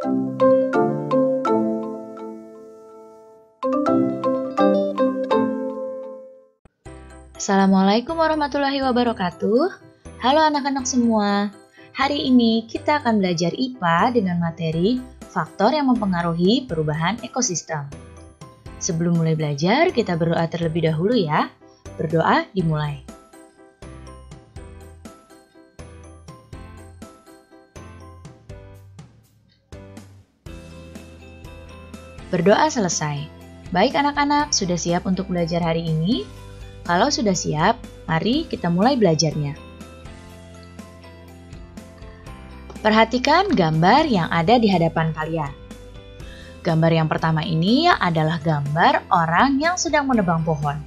Assalamualaikum warahmatullahi wabarakatuh. Halo anak-anak semua. Hari ini kita akan belajar IPA dengan materi faktor yang mempengaruhi perubahan ekosistem. Sebelum mulai belajar, kita berdoa terlebih dahulu ya. Berdoa dimulai. Berdoa selesai. Baik anak-anak, sudah siap untuk belajar hari ini? Kalau sudah siap, mari kita mulai belajarnya. Perhatikan gambar yang ada di hadapan kalian. Gambar yang pertama ini adalah gambar orang yang sedang menebang pohon.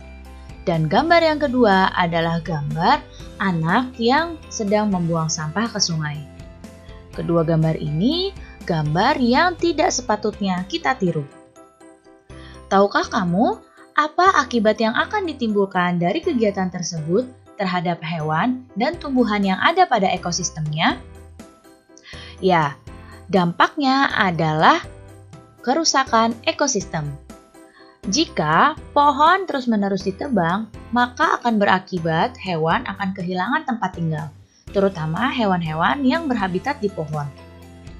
Dan gambar yang kedua adalah gambar anak yang sedang membuang sampah ke sungai. Kedua gambar ini gambar yang tidak sepatutnya kita tiru. Tahukah kamu apa akibat yang akan ditimbulkan dari kegiatan tersebut terhadap hewan dan tumbuhan yang ada pada ekosistemnya? Ya, dampaknya adalah kerusakan ekosistem. Jika pohon terus-menerus ditebang, maka akan berakibat hewan akan kehilangan tempat tinggal, terutama hewan-hewan yang berhabitat di pohon.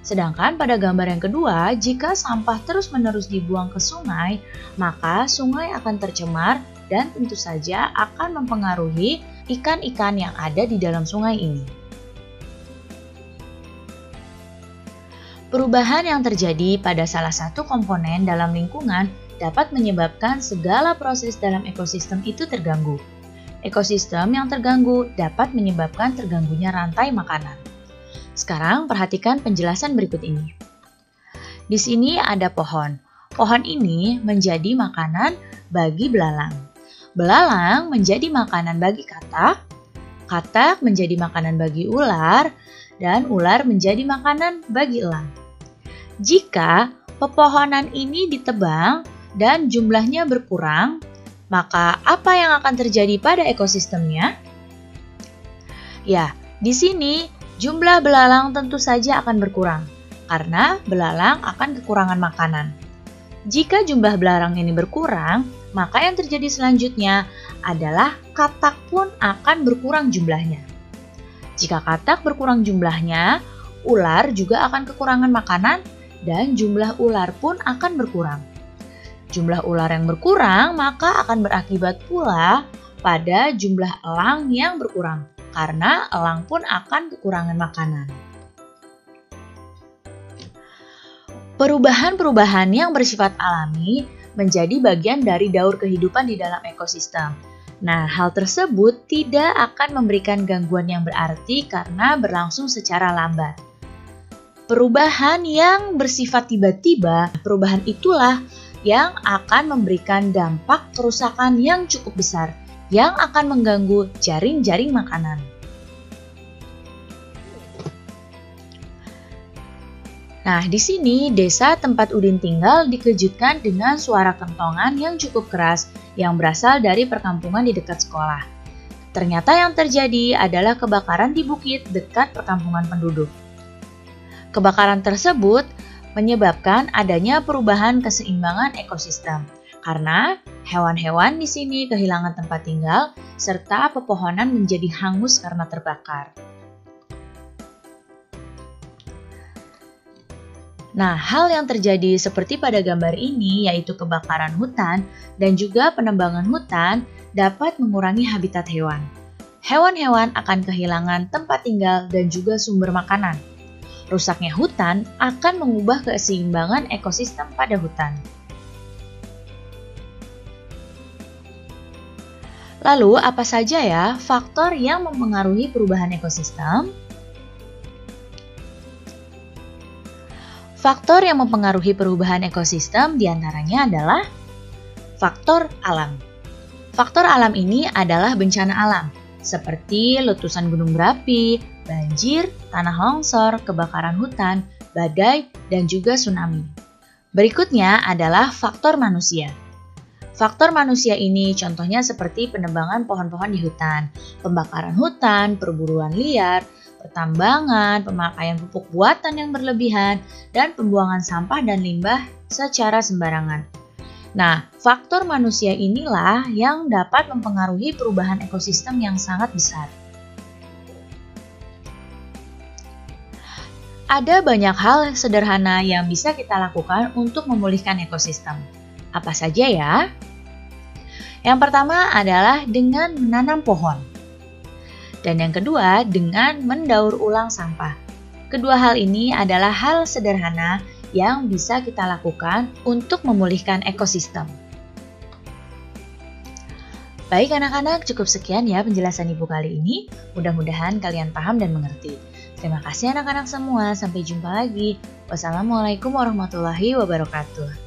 Sedangkan pada gambar yang kedua, jika sampah terus-menerus dibuang ke sungai, maka sungai akan tercemar dan tentu saja akan mempengaruhi ikan-ikan yang ada di dalam sungai ini. Perubahan yang terjadi pada salah satu komponen dalam lingkungan dapat menyebabkan segala proses dalam ekosistem itu terganggu. Ekosistem yang terganggu dapat menyebabkan terganggunya rantai makanan. Sekarang perhatikan penjelasan berikut ini. Di sini ada pohon. Pohon ini menjadi makanan bagi belalang. Belalang menjadi makanan bagi katak. Katak menjadi makanan bagi ular. Dan ular menjadi makanan bagi elang. Jika pepohonan ini ditebang dan jumlahnya berkurang, maka apa yang akan terjadi pada ekosistemnya? Ya, di sini jumlah belalang tentu saja akan berkurang, karena belalang akan kekurangan makanan. Jika jumlah belalang ini berkurang, maka yang terjadi selanjutnya adalah katak pun akan berkurang jumlahnya. Jika katak berkurang jumlahnya, ular juga akan kekurangan makanan dan jumlah ular pun akan berkurang. Jumlah ular yang berkurang maka akan berakibat pula pada jumlah elang yang berkurang, karena elang pun akan kekurangan makanan. Perubahan-perubahan yang bersifat alami menjadi bagian dari daur kehidupan di dalam ekosistem. Nah, hal tersebut tidak akan memberikan gangguan yang berarti karena berlangsung secara lambat. Perubahan yang bersifat tiba-tiba, perubahan itulah yang akan memberikan dampak kerusakan yang cukup besar, yang akan mengganggu jaring-jaring makanan. Nah, di sini desa tempat Udin tinggal dikejutkan dengan suara kentongan yang cukup keras yang berasal dari perkampungan di dekat sekolah. Ternyata yang terjadi adalah kebakaran di bukit dekat perkampungan penduduk. Kebakaran tersebut menyebabkan adanya perubahan keseimbangan ekosistem. Karena hewan-hewan di sini kehilangan tempat tinggal serta pepohonan menjadi hangus karena terbakar. Nah, hal yang terjadi seperti pada gambar ini yaitu kebakaran hutan dan juga penebangan hutan dapat mengurangi habitat hewan. Hewan-hewan akan kehilangan tempat tinggal dan juga sumber makanan. Rusaknya hutan akan mengubah keseimbangan ekosistem pada hutan. Lalu, apa saja ya faktor yang mempengaruhi perubahan ekosistem? Faktor yang mempengaruhi perubahan ekosistem diantaranya adalah faktor alam. Faktor alam ini adalah bencana alam, seperti letusan gunung berapi, banjir, tanah longsor, kebakaran hutan, badai, dan juga tsunami. Berikutnya adalah faktor manusia. Faktor manusia ini contohnya seperti penebangan pohon-pohon di hutan, pembakaran hutan, perburuan liar, pertambangan, pemakaian pupuk buatan yang berlebihan, dan pembuangan sampah dan limbah secara sembarangan. Nah, faktor manusia inilah yang dapat mempengaruhi perubahan ekosistem yang sangat besar. Ada banyak hal sederhana yang bisa kita lakukan untuk memulihkan ekosistem. Apa saja ya? Yang pertama adalah dengan menanam pohon. Dan yang kedua dengan mendaur ulang sampah. Kedua hal ini adalah hal sederhana yang bisa kita lakukan untuk memulihkan ekosistem. Baik anak-anak, cukup sekian ya penjelasan Ibu kali ini. Mudah-mudahan kalian paham dan mengerti. Terima kasih anak-anak semua, sampai jumpa lagi. Wassalamualaikum warahmatullahi wabarakatuh.